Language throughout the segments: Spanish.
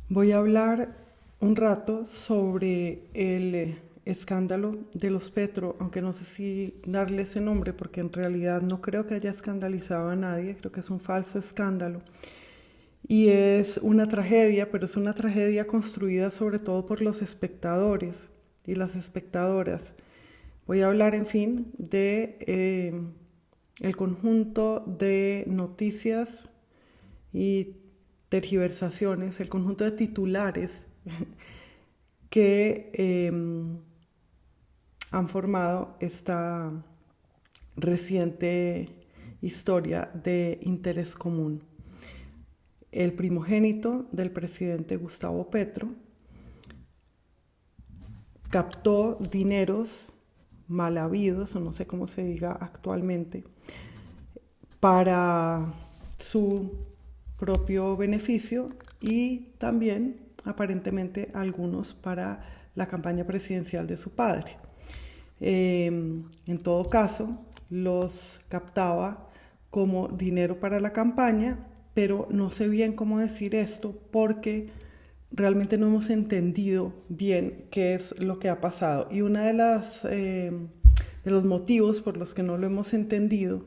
Voy a hablar un rato sobre el escándalo de los Petro, aunque no sé si darle ese nombre porque en realidad no creo que haya escandalizado a nadie, creo que es un falso escándalo. Y es una tragedia, pero es una tragedia construida sobre todo por los espectadores y las espectadoras. Voy a hablar, en fin, de el conjunto de noticias y tergiversaciones, el conjunto de titulares que han formado esta reciente historia de interés común. El primogénito del presidente Gustavo Petro captó dineros mal habidos, o no sé cómo se diga actualmente, para su propio beneficio y también aparentemente algunos para la campaña presidencial de su padre. En todo caso, los captaba como dinero para la campaña, pero no sé bien cómo decir esto porque realmente no hemos entendido bien qué es lo que ha pasado. Y una de los motivos por los que no lo hemos entendido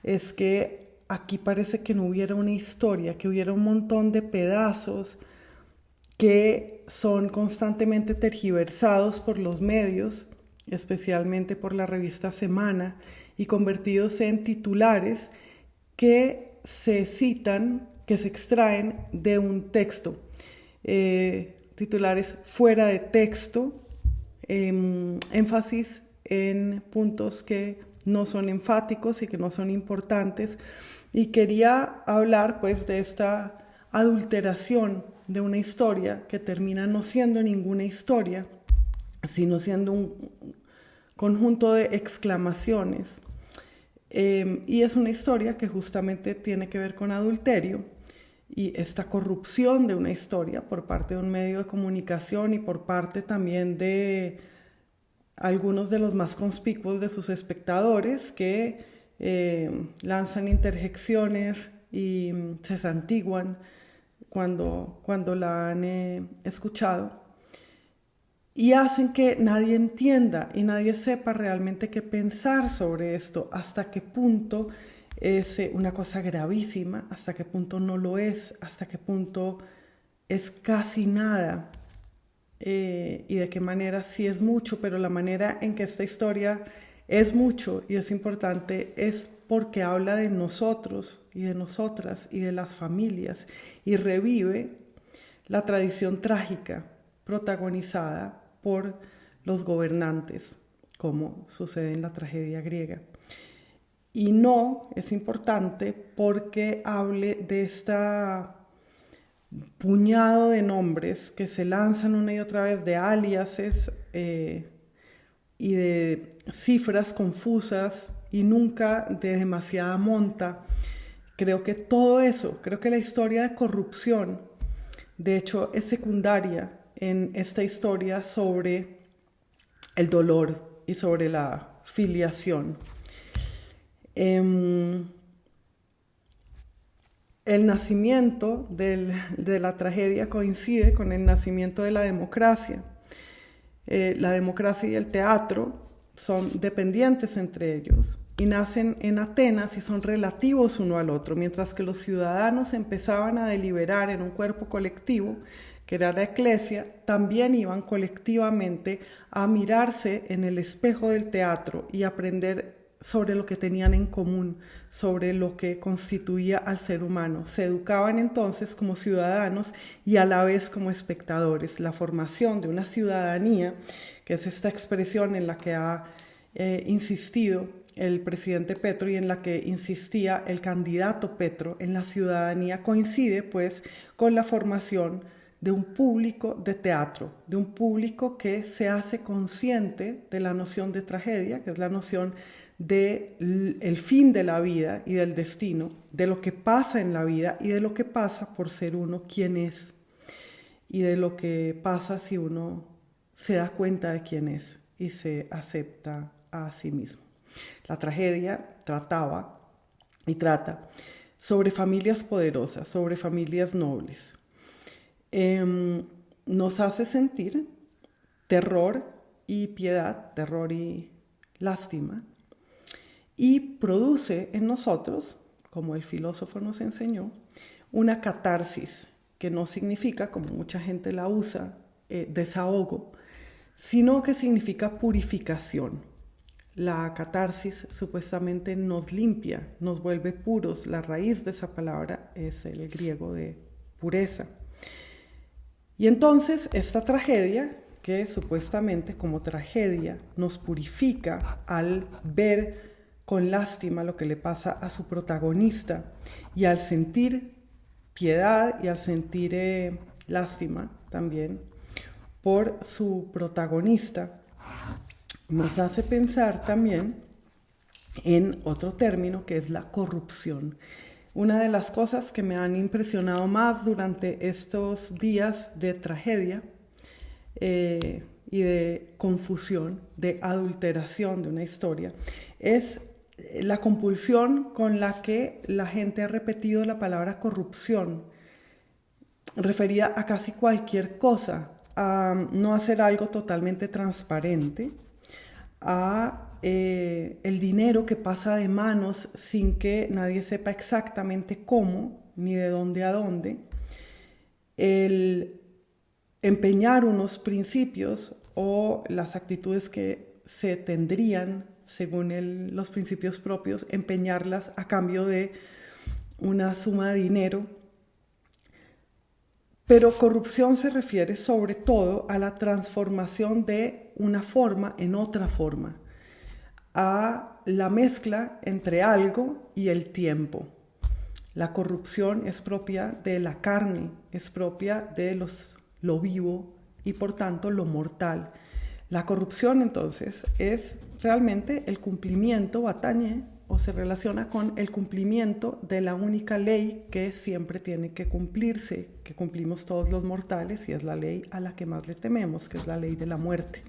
es que aquí parece que no hubiera una historia, que hubiera un montón de pedazos que son constantemente tergiversados por los medios, especialmente por la revista Semana, y convertidos en titulares que se citan, que se extraen de un texto. Titulares fuera de texto, énfasis en puntos que no son enfáticos y que no son importantes. Y quería hablar pues de esta adulteración de una historia que termina no siendo ninguna historia, sino siendo un conjunto de exclamaciones. Y es una historia que justamente tiene que ver con adulterio y esta corrupción de una historia por parte de un medio de comunicación y por parte también de algunos de los más conspicuos de sus espectadores que lanzan interjecciones y se santiguan cuando la han escuchado y hacen que nadie entienda y nadie sepa realmente qué pensar sobre esto, hasta qué punto es una cosa gravísima, hasta qué punto no lo es, hasta qué punto es casi nada, y de qué manera sí es mucho, pero la manera en que esta historia es mucho y es importante es porque habla de nosotros y de nosotras y de las familias y revive la tradición trágica protagonizada por los gobernantes, como sucede en la tragedia griega. Y no es importante porque hable de esta puñado de nombres que se lanzan una y otra vez, de aliases y de cifras confusas y nunca de demasiada monta. Creo que todo eso, creo que la historia de corrupción, de hecho, es secundaria en esta historia sobre el dolor y sobre la filiación. Eh, el nacimiento de la tragedia coincide con el nacimiento de la democracia. La democracia y el teatro son dependientes entre ellos y nacen en Atenas y son relativos uno al otro, mientras que los ciudadanos empezaban a deliberar en un cuerpo colectivo, que era la eclesia, también iban colectivamente a mirarse en el espejo del teatro y aprender sobre lo que tenían en común, sobre lo que constituía al ser humano. Se educaban entonces como ciudadanos y a la vez como espectadores. La formación de una ciudadanía, que es esta expresión en la que ha insistido el presidente Petro y en la que insistía el candidato Petro en la ciudadanía, coincide pues con la formación de un público de teatro, de un público que se hace consciente de la noción de tragedia, que es la noción del fin de la vida y del destino, de lo que pasa en la vida y de lo que pasa por ser uno quien es, y de lo que pasa si uno se da cuenta de quién es y se acepta a sí mismo. La tragedia trataba y trata sobre familias poderosas, sobre familias nobles. nos hace sentir terror y piedad, terror y lástima, y produce en nosotros, como el filósofo nos enseñó, una catarsis, que no significa, como mucha gente la usa, desahogo, sino que significa purificación. La catarsis supuestamente nos limpia, nos vuelve puros. La raíz de esa palabra es el griego de pureza. Y entonces esta tragedia, que supuestamente como tragedia nos purifica al ver con lástima lo que le pasa a su protagonista y al sentir piedad y al sentir lástima también por su protagonista, nos hace pensar también en otro término que es la corrupción. Una de las cosas que me han impresionado más durante estos días de tragedia y de confusión, de adulteración de una historia, es la compulsión con la que la gente ha repetido la palabra corrupción, referida a casi cualquier cosa, a no hacer algo totalmente transparente, a el dinero que pasa de manos sin que nadie sepa exactamente cómo ni de dónde a dónde, el empeñar unos principios o las actitudes que se tendrían según los principios propios, empeñarlas a cambio de una suma de dinero. Pero corrupción se refiere sobre todo a la transformación de una forma en otra forma, a la mezcla entre algo y el tiempo. La corrupción es propia de la carne, es propia de lo vivo y por tanto lo mortal. La corrupción entonces es realmente el cumplimiento o atañe o se relaciona con el cumplimiento de la única ley que siempre tiene que cumplirse, que cumplimos todos los mortales, y es la ley a la que más le tememos, que es la ley de la muerte,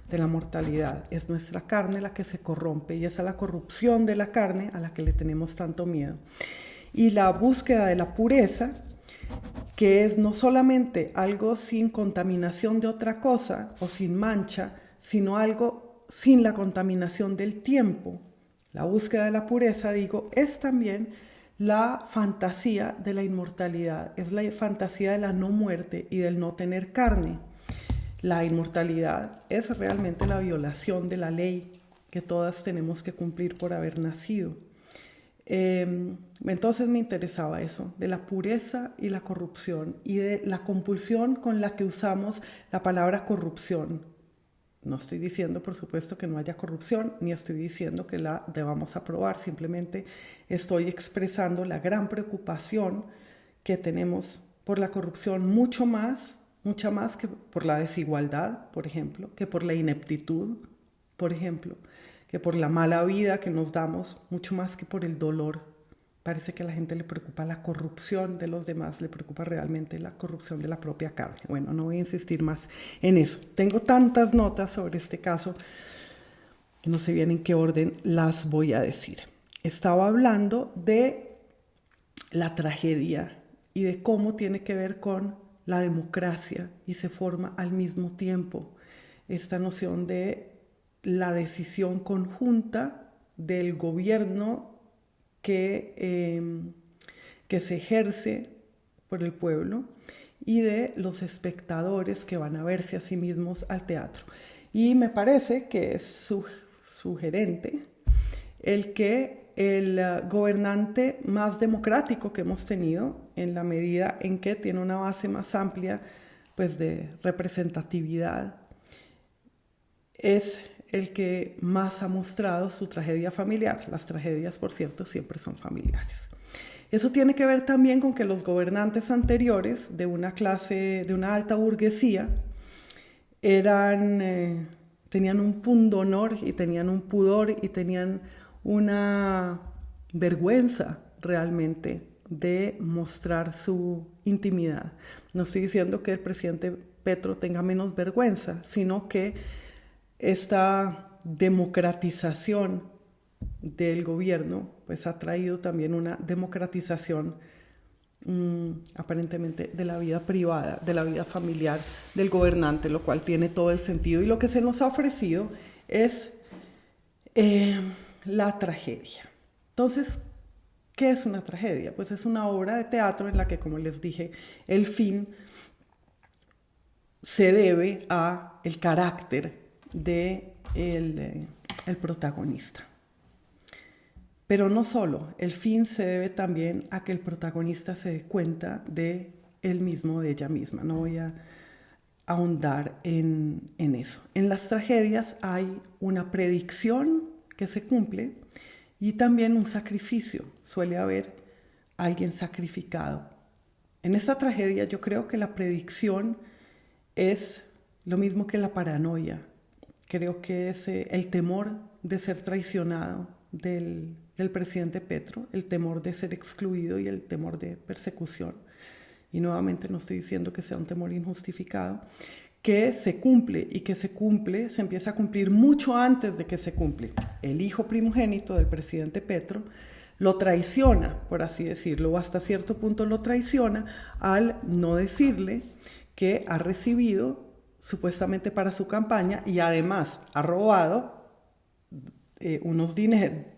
de la mortalidad. Es nuestra carne la que se corrompe y es a la corrupción de la carne a la que le tenemos tanto miedo. Y la búsqueda de la pureza, que es no solamente algo sin contaminación de otra cosa o sin mancha, sino algo sin la contaminación del tiempo. La búsqueda de la pureza, digo, es también la fantasía de la inmortalidad, es la fantasía de la no muerte y del no tener carne. La inmortalidad es realmente la violación de la ley que todas tenemos que cumplir por haber nacido. Entonces me interesaba eso, de la pureza y la corrupción y de la compulsión con la que usamos la palabra corrupción. No estoy diciendo, por supuesto, que no haya corrupción, ni estoy diciendo que la debamos aprobar, simplemente estoy expresando la gran preocupación que tenemos por la corrupción, mucha más que por la desigualdad, por ejemplo, que por la ineptitud, por ejemplo, que por la mala vida que nos damos, mucho más que por el dolor. Parece que a la gente le preocupa la corrupción de los demás, le preocupa realmente la corrupción de la propia carne. Bueno, no voy a insistir más en eso. Tengo tantas notas sobre este caso que no sé bien en qué orden las voy a decir. Estaba hablando de la tragedia y de cómo tiene que ver con la democracia y se forma al mismo tiempo esta noción de la decisión conjunta del gobierno que se ejerce por el pueblo y de los espectadores que van a verse a sí mismos al teatro. Y me parece que es sugerente el que el gobernante más democrático que hemos tenido, en la medida en que tiene una base más amplia pues, de representatividad, es el que más ha mostrado su tragedia familiar. Las tragedias, por cierto, siempre son familiares. Eso tiene que ver también con que los gobernantes anteriores de una clase, de una alta burguesía, tenían un pundonor y tenían un pudor y tenían una vergüenza realmente de mostrar su intimidad. No estoy diciendo que el presidente Petro tenga menos vergüenza, sino que esta democratización del gobierno pues ha traído también una democratización aparentemente de la vida privada, de la vida familiar del gobernante, lo cual tiene todo el sentido. Y lo que se nos ha ofrecido es la tragedia. Entonces, ¿qué es una tragedia? Pues es una obra de teatro en la que, como les dije, el fin se debe a el carácter de el protagonista. Pero no solo, el fin se debe también a que el protagonista se dé cuenta de él mismo, de ella misma. No voy a ahondar en eso. En las tragedias hay una predicción que se cumple y también un sacrificio. Suele haber alguien sacrificado. En esta tragedia yo creo que la predicción es lo mismo que la paranoia. Creo que es el temor de ser traicionado del presidente Petro, el temor de ser excluido y el temor de persecución. Y nuevamente no estoy diciendo que sea un temor injustificado, que se cumple y que se empieza a cumplir mucho antes de que se cumple. El hijo primogénito del presidente Petro lo traiciona, por así decirlo, o hasta cierto punto lo traiciona al no decirle que ha recibido supuestamente para su campaña y además ha robado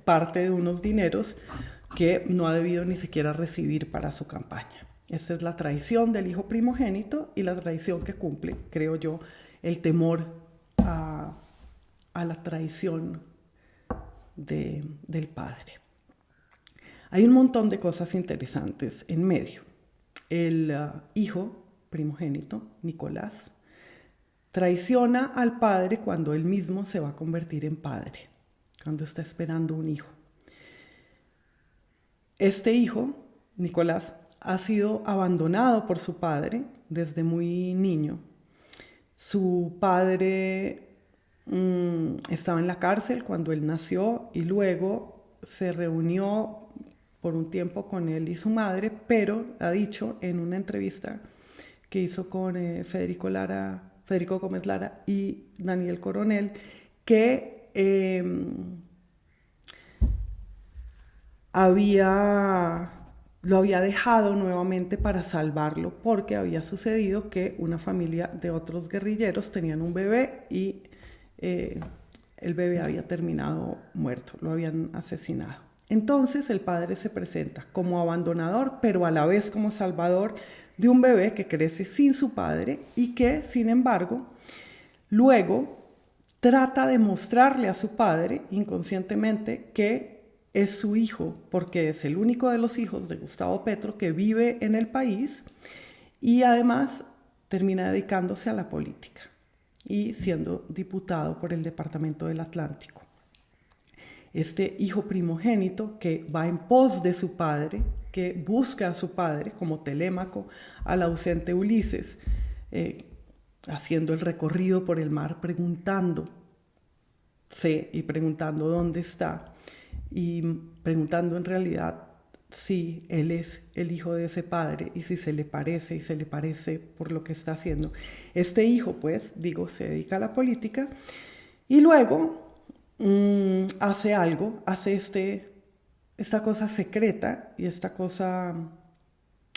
parte de unos dineros que no ha debido ni siquiera recibir para su campaña. Esta es la traición del hijo primogénito y la traición que cumple, creo yo, el temor a la traición del padre. Hay un montón de cosas interesantes en medio. El hijo primogénito, Nicolás, traiciona al padre cuando él mismo se va a convertir en padre, cuando está esperando un hijo. Este hijo, Nicolás, ha sido abandonado por su padre desde muy niño. Su padre estaba en la cárcel cuando él nació y luego se reunió por un tiempo con él y su madre, pero ha dicho en una entrevista que hizo con Federico Gómez Lara y Daniel Coronel que lo había dejado nuevamente para salvarlo porque había sucedido que una familia de otros guerrilleros tenían un bebé y el bebé había terminado muerto, lo habían asesinado. Entonces el padre se presenta como abandonador, pero a la vez como salvador de un bebé que crece sin su padre y que, sin embargo, luego trata de mostrarle a su padre inconscientemente que es su hijo, porque es el único de los hijos de Gustavo Petro que vive en el país y además termina dedicándose a la política y siendo diputado por el Departamento del Atlántico. Este hijo primogénito que va en pos de su padre, que busca a su padre como Telémaco al ausente Ulises, haciendo el recorrido por el mar, preguntándose y preguntando dónde está y preguntando en realidad si él es el hijo de ese padre y si se le parece y se le parece por lo que está haciendo. Este hijo, pues, se dedica a la política y luego hace esta cosa secreta y esta cosa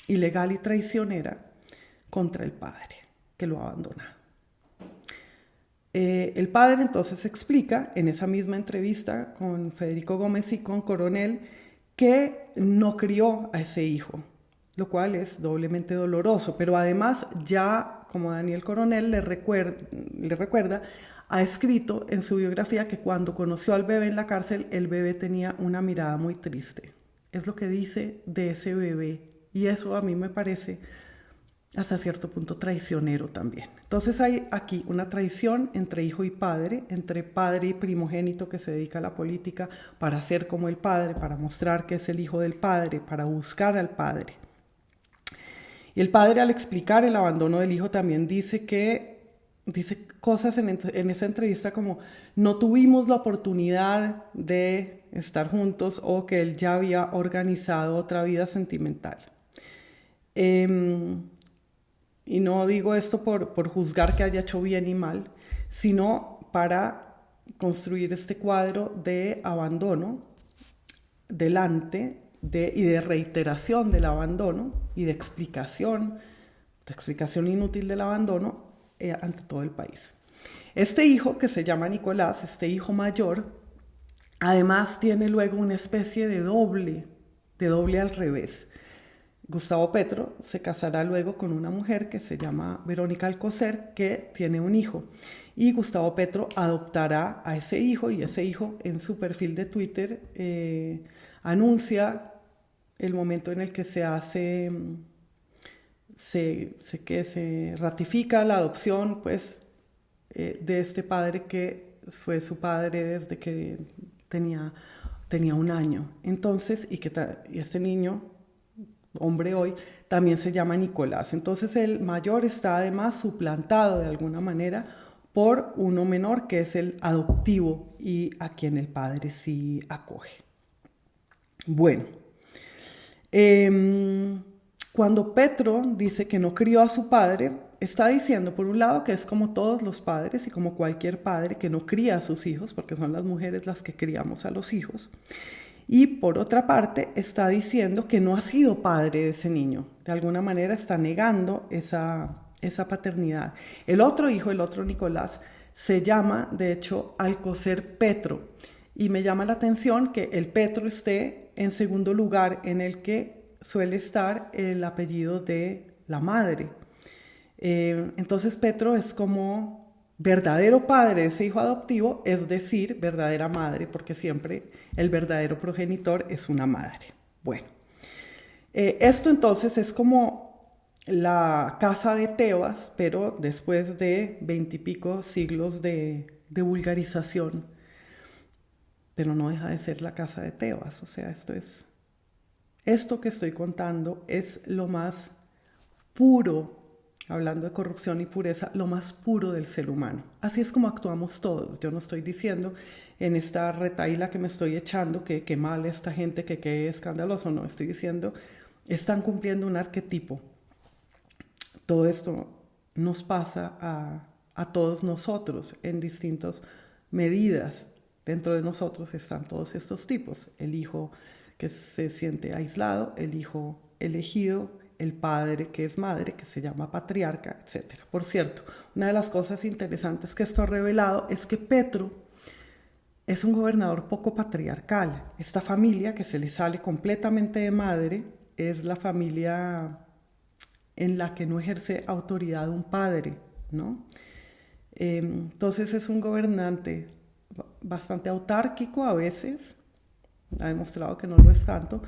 ilegal y traicionera contra el padre que lo abandona. El padre entonces explica en esa misma entrevista con Federico Gómez y con Coronel que no crió a ese hijo, lo cual es doblemente doloroso, pero además ya, como Daniel Coronel le recuerda, ha escrito en su biografía que cuando conoció al bebé en la cárcel, el bebé tenía una mirada muy triste. Es lo que dice de ese bebé y eso a mí me parece hasta cierto punto traicionero también. Entonces hay aquí una traición entre hijo y padre, entre padre y primogénito que se dedica a la política para ser como el padre, para mostrar que es el hijo del padre, para buscar al padre. Y el padre, al explicar el abandono del hijo, también dice cosas en esa entrevista como no tuvimos la oportunidad de estar juntos o que él ya había organizado otra vida sentimental. Y no digo esto por juzgar que haya hecho bien y mal, sino para construir este cuadro de abandono delante y de reiteración del abandono y de explicación inútil del abandono ante todo el país. Este hijo, que se llama Nicolás, este hijo mayor, además tiene luego una especie de doble al revés. Gustavo Petro se casará luego con una mujer que se llama Verónica Alcocer, que tiene un hijo. Y Gustavo Petro adoptará a ese hijo, y ese hijo en su perfil de Twitter anuncia el momento en el que se ratifica la adopción, pues, de este padre que fue su padre desde que tenía 1 año. Entonces, y este niño, hombre hoy, también se llama Nicolás. Entonces el mayor está además suplantado de alguna manera por uno menor, que es el adoptivo y a quien el padre sí acoge. Bueno, cuando Petro dice que no crió a su padre, está diciendo, por un lado, que es como todos los padres y como cualquier padre que no cría a sus hijos, porque son las mujeres las que criamos a los hijos. Y por otra parte, está diciendo que no ha sido padre de ese niño. De alguna manera está negando esa paternidad. El otro hijo, el otro Nicolás, se llama, de hecho, Alcocer Petro. Y me llama la atención que el Petro esté en segundo lugar, en el que suele estar el apellido de la madre. Entonces Petro es como verdadero padre de ese hijo adoptivo, es decir, verdadera madre, porque siempre el verdadero progenitor es una madre. Bueno, esto entonces es como la casa de Tebas, pero después de 20 y pico siglos de vulgarización, pero no deja de ser la casa de Tebas. O sea, esto que estoy contando es lo más puro, hablando de corrupción y pureza, lo más puro del ser humano. Así es como actuamos todos. Yo no estoy diciendo en esta retahíla que me estoy echando que qué mal esta gente, que qué escandaloso. No, estoy diciendo, están cumpliendo un arquetipo. Todo esto nos pasa a todos nosotros en distintas medidas. Dentro de nosotros están todos estos tipos. El hijo que se siente aislado, el hijo elegido, el padre que es madre, que se llama patriarca, etc. Por cierto, una de las cosas interesantes que esto ha revelado es que Petro es un gobernador poco patriarcal. Esta familia que se le sale completamente de madre es la familia en la que no ejerce autoridad un padre, ¿no? Entonces es un gobernante bastante autárquico a veces, ha demostrado que no lo es tanto,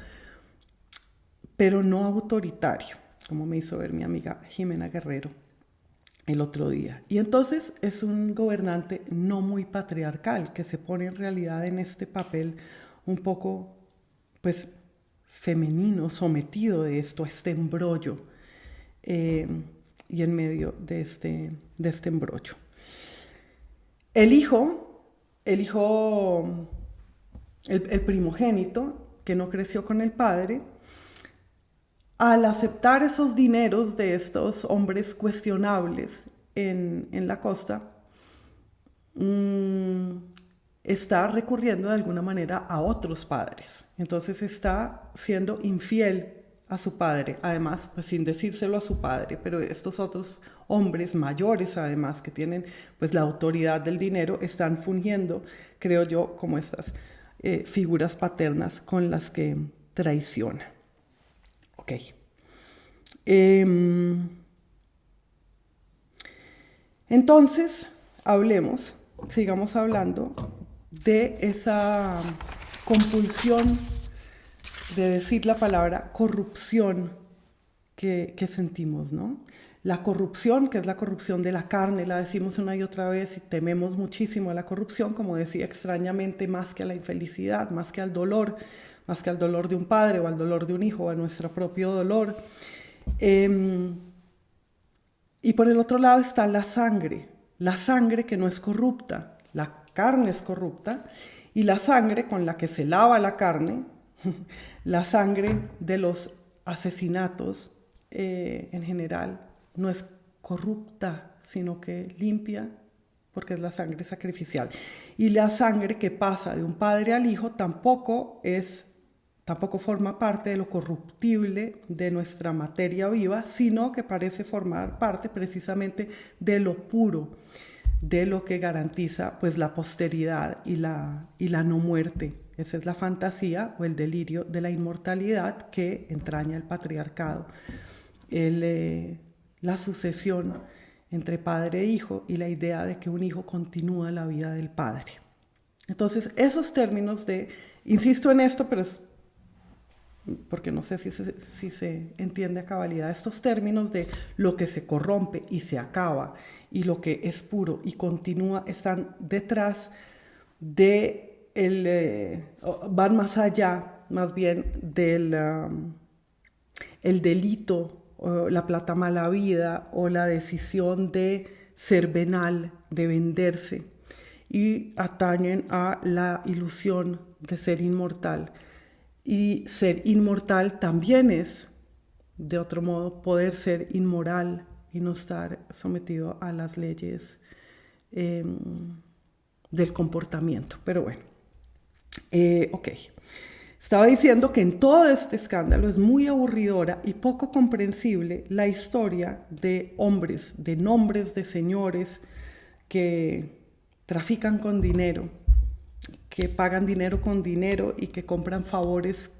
pero no autoritario, como me hizo ver mi amiga Jimena Guerrero el otro día. Y entonces es un gobernante no muy patriarcal, que se pone en realidad en este papel un poco, pues, femenino, sometido de esto, a este embrollo, y en medio de este embrollo. El primogénito, que no creció con el padre, al aceptar esos dineros de estos hombres cuestionables en la costa, está recurriendo de alguna manera a otros padres. Entonces está siendo infiel a su padre, además, pues sin decírselo a su padre, pero estos otros hombres mayores, además, que tienen pues la autoridad del dinero, están fungiendo, creo yo, como estas figuras paternas con las que traiciona. Ok. Entonces, sigamos hablando de esa compulsión de decir la palabra corrupción que sentimos, ¿no? La corrupción, que es la corrupción de la carne, la decimos una y otra vez y tememos muchísimo a la corrupción, como decía, extrañamente, más que a la infelicidad, más que al dolor de un padre o al dolor de un hijo o a nuestro propio dolor. Y por el otro lado está la sangre que no es corrupta, la carne es corrupta, y la sangre con la que se lava la carne, la sangre de los asesinatos en general, no es corrupta, sino que limpia, porque es la sangre sacrificial. Y la sangre que pasa de un padre al hijo tampoco es tampoco forma parte de lo corruptible de nuestra materia viva, sino que parece formar parte precisamente de lo puro, de lo que garantiza pues la posteridad y la no muerte. Esa es la fantasía o el delirio de la inmortalidad que entraña el patriarcado, la sucesión entre padre e hijo y la idea de que un hijo continúa la vida del padre. Entonces, esos términos insisto en esto, pero es porque no sé si se entiende a cabalidad, estos términos de lo que se corrompe y se acaba y lo que es puro y continúa están detrás van más allá, más bien del el delito, la plata mala vida o la decisión de ser venal, de venderse, y atañen a la ilusión de ser inmortal. Y ser inmortal también es, de otro modo, poder ser inmoral y no estar sometido a las leyes del comportamiento. Pero bueno, ok. Estaba diciendo que en todo este escándalo es muy aburridora y poco comprensible la historia de hombres, de nombres de señores que trafican con dinero, que pagan dinero con dinero y que compran favores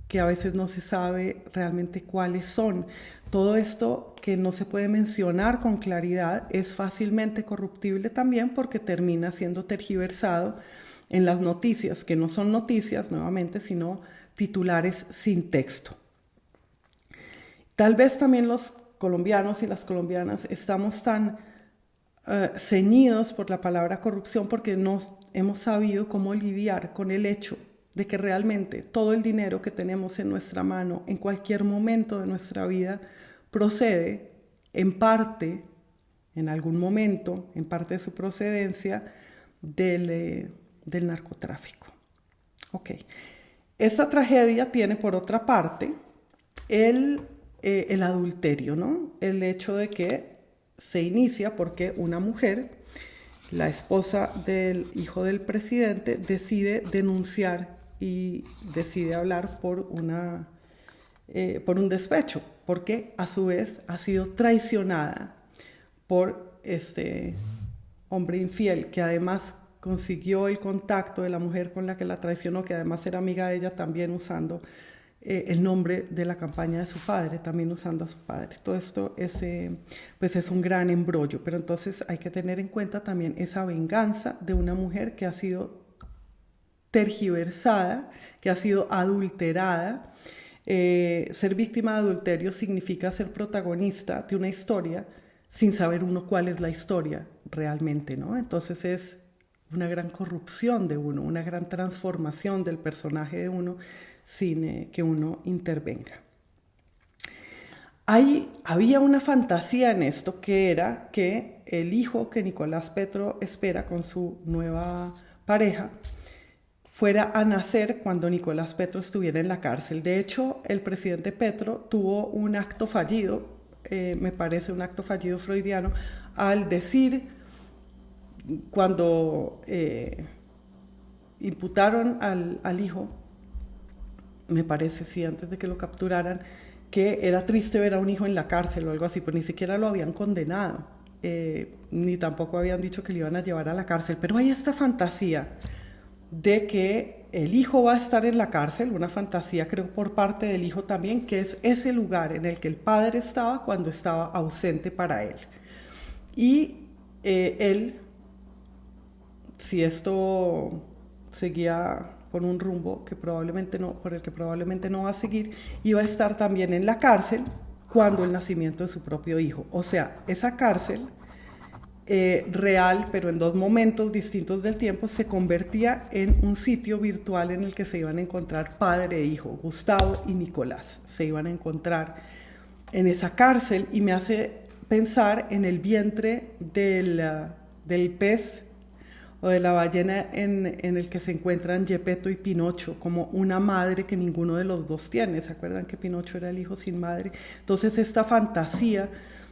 que a veces no se sabe realmente cuáles son. Todo esto que no se puede mencionar con claridad es fácilmente corruptible también porque termina siendo tergiversado en las noticias, que no son noticias nuevamente, sino titulares sin texto. Tal vez también los colombianos y las colombianas estamos tan ceñidos por la palabra corrupción porque no hemos sabido cómo lidiar con el hecho de que realmente todo el dinero que tenemos en nuestra mano en cualquier momento de nuestra vida procede en parte, en algún momento, en parte de su procedencia del narcotráfico. Ok. Esta tragedia tiene por otra parte el adulterio, ¿no? El hecho de que se inicia porque una mujer, la esposa del hijo del presidente, decide denunciar y decide hablar por un despecho, porque a su vez ha sido traicionada por este hombre infiel, que además consiguió el contacto de la mujer con la que la traicionó, que además era amiga de ella, también usando el nombre de la campaña de su padre, también usando a su padre. Todo esto pues es un gran embrollo, pero entonces hay que tener en cuenta también esa venganza de una mujer que ha sido tergiversada, que ha sido adulterada. Ser víctima de adulterio significa ser protagonista de una historia sin saber uno cuál es la historia realmente, ¿no? Entonces es una gran corrupción de uno, una gran transformación del personaje de uno sin que uno intervenga. Había una fantasía en esto, que era que el hijo que Nicolás Petro espera con su nueva pareja fuera a nacer cuando Nicolás Petro estuviera en la cárcel. De hecho, el presidente Petro tuvo un acto fallido, me parece un acto fallido freudiano, al decir, cuando imputaron al hijo, me parece, sí, antes de que lo capturaran, que era triste ver a un hijo en la cárcel o algo así, pero ni siquiera lo habían condenado, ni tampoco habían dicho que le iban a llevar a la cárcel. Pero hay esta fantasía de que el hijo va a estar en la cárcel, una fantasía creo por parte del hijo también, que es ese lugar en el que el padre estaba cuando estaba ausente para él. Y él, si esto seguía por un rumbo por el que probablemente no va a seguir, iba a estar también en la cárcel cuando el nacimiento de su propio hijo. O sea, esa cárcel real, pero en dos momentos distintos del tiempo, se convertía en un sitio virtual en el que se iban a encontrar padre e hijo, Gustavo y Nicolás. Se iban a encontrar en esa cárcel y me hace pensar en el vientre del pez o de la ballena en el que se encuentran Gepetto y Pinocho, como una madre que ninguno de los dos tiene. ¿Se acuerdan que Pinocho era el hijo sin madre? Entonces esta fantasía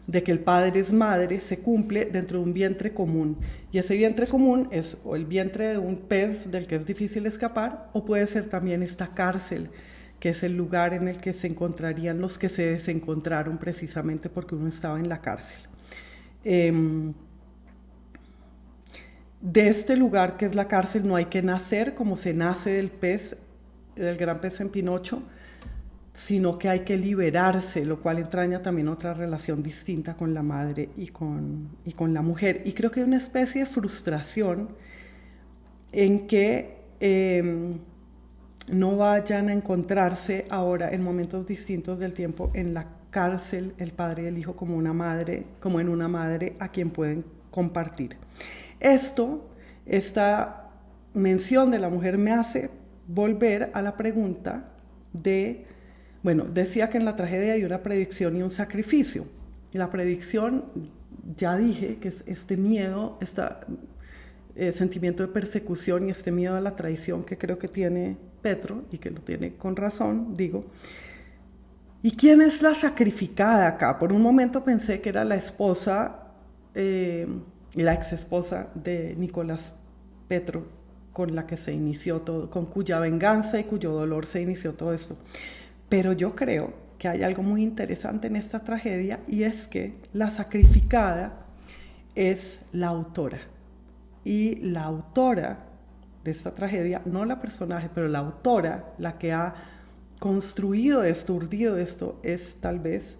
de que el padre es madre se cumple dentro de un vientre común, y ese vientre común es o el vientre de un pez del que es difícil escapar, o puede ser también esta cárcel que es el lugar en el que se encontrarían los que se desencontraron precisamente porque uno estaba en la cárcel. De este lugar que es la cárcel no hay que nacer como se nace del pez, del gran pez en Pinocho, sino que hay que liberarse, lo cual entraña también otra relación distinta con la madre y con la mujer. Y creo que hay una especie de frustración en que no vayan a encontrarse ahora en momentos distintos del tiempo en la cárcel el padre y el hijo como una madre, como en una madre a quien pueden compartir. Esta mención de la mujer me hace volver a la pregunta de, bueno, decía que en la tragedia hay una predicción y un sacrificio. La predicción, ya dije, que es este miedo, sentimiento de persecución y este miedo a la traición que creo que tiene Petro, y que lo tiene con razón, digo. ¿Y quién es la sacrificada acá? Por un momento pensé que era la esposa, la ex esposa de Nicolás Petro, con la que se inició todo, con cuya venganza y cuyo dolor se inició todo esto. Pero yo creo que hay algo muy interesante en esta tragedia, y es que la sacrificada es la autora. Y la autora de esta tragedia, no la personaje, pero la autora, la que ha construido esto, urdido esto, es tal vez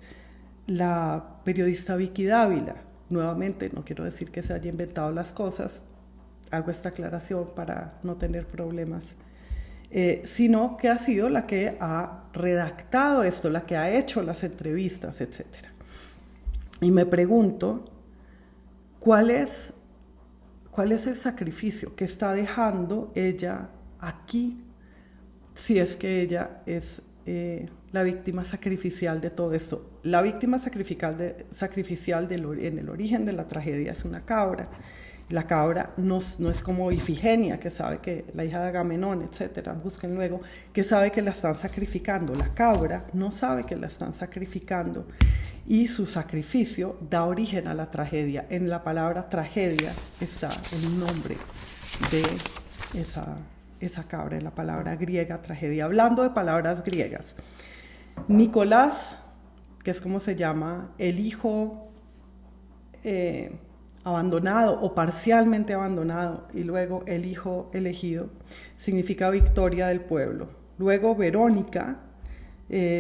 la periodista Vicky Dávila. Nuevamente, no quiero decir que se haya inventado las cosas, hago esta aclaración para no tener problemas, sino que ha sido la que ha redactado esto, la que ha hecho las entrevistas, etc. Y me pregunto, ¿cuál es el sacrificio que está dejando ella aquí, si es que ella es la víctima sacrificial de todo esto? La víctima sacrificial en el origen de la tragedia es una cabra. La cabra no es como Ifigenia, que sabe que la hija de Agamenón, etcétera, busquen luego, que sabe que la están sacrificando. La cabra no sabe que la están sacrificando, y su sacrificio da origen a la tragedia. En la palabra tragedia está el nombre de esa cabra, en la palabra griega tragedia. Hablando de palabras griegas, Nicolás, que es como se llama el hijo abandonado o parcialmente abandonado, y luego el hijo elegido, significa victoria del pueblo. Luego Verónica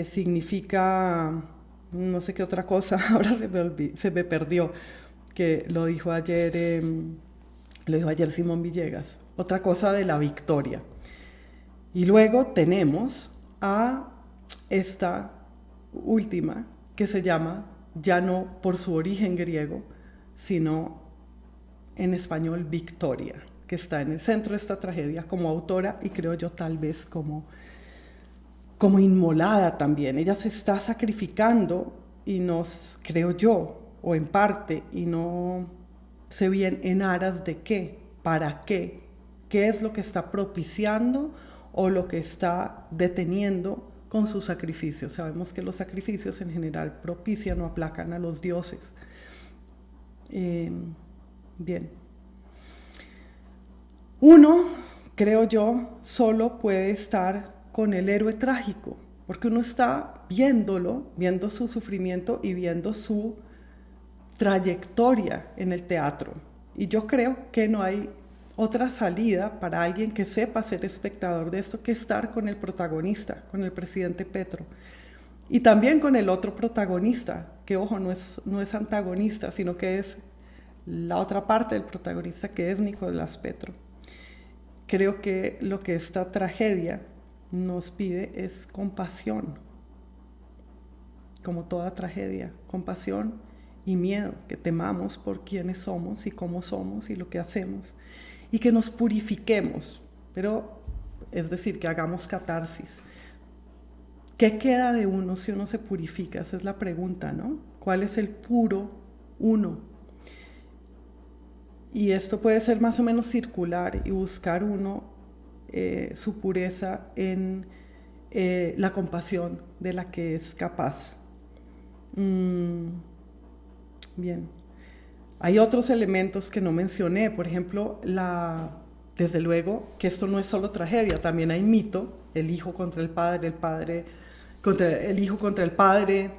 significa no sé qué otra cosa, ahora se me perdió, que lo dijo ayer Simón Villegas, otra cosa de la victoria. Y luego tenemos a esta última, que se llama, ya no por su origen griego, sino en español Victoria, que está en el centro de esta tragedia como autora, y creo yo tal vez como inmolada también. Ella se está sacrificando, y creo yo, o en parte, y no sé bien en aras de qué, para qué es lo que está propiciando o lo que está deteniendo con sus sacrificios. Sabemos que los sacrificios en general propician o aplacan a los dioses. Bien. Uno, creo yo, solo puede estar con el héroe trágico, porque uno está viendo su sufrimiento y viendo su trayectoria en el teatro. Y yo creo que no hay otra salida para alguien que sepa ser espectador de esto que estar con el protagonista, con el presidente Petro. Y también con el otro protagonista, que ojo, no es antagonista, sino que es la otra parte del protagonista, que es Nicolás Petro. Creo que lo que esta tragedia nos pide es compasión, como toda tragedia, compasión y miedo, que temamos por quiénes somos y cómo somos y lo que hacemos, y que nos purifiquemos, pero es decir, que hagamos catarsis. ¿Qué queda de uno si uno se purifica? Esa es la pregunta, ¿no? ¿Cuál es el puro uno? Y esto puede ser más o menos circular y buscar uno su pureza en la compasión de la que es capaz. Bien. Hay otros elementos que no mencioné, por ejemplo, desde luego que esto no es solo tragedia, también hay mito, el hijo contra el padre contra el hijo contra el padre,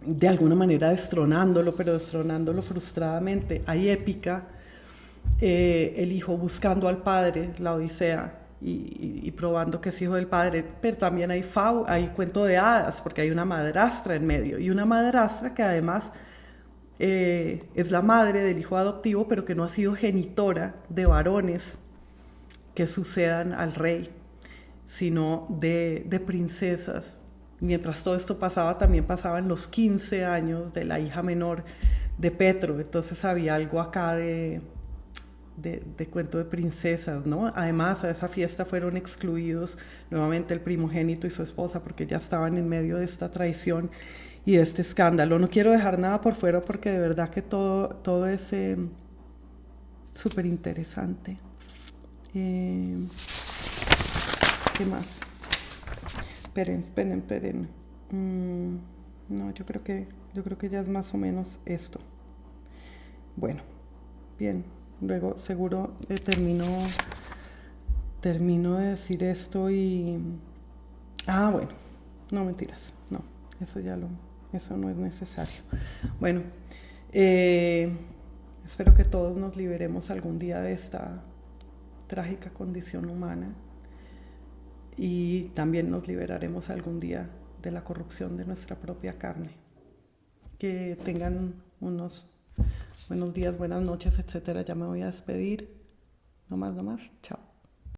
de alguna manera destronándolo, pero destronándolo frustradamente. Hay épica, el hijo buscando al padre, la Odisea, y probando que es hijo del padre, pero también hay cuento de hadas, porque hay una madrastra en medio, y una madrastra que además es la madre del hijo adoptivo, pero que no ha sido genitora de varones que sucedan al rey, sino de princesas. Mientras todo esto pasaba, también pasaban los 15 años de la hija menor de Petro, entonces había algo acá de cuento de princesas, ¿no? Además, a esa fiesta fueron excluidos nuevamente el primogénito y su esposa porque ya estaban en medio de esta traición y de este escándalo. No quiero dejar nada por fuera porque de verdad que todo es súper interesante. ¿Qué más? Esperen. No, yo creo que ya es más o menos esto. Bueno, bien. Luego seguro termino de decir esto y... Ah, bueno. No, mentiras. No, eso no es necesario. Bueno, espero que todos nos liberemos algún día de esta trágica condición humana y también nos liberaremos algún día de la corrupción de nuestra propia carne. Que tengan unos buenos días, buenas noches, etcétera. Ya me voy a despedir. No más. Chao.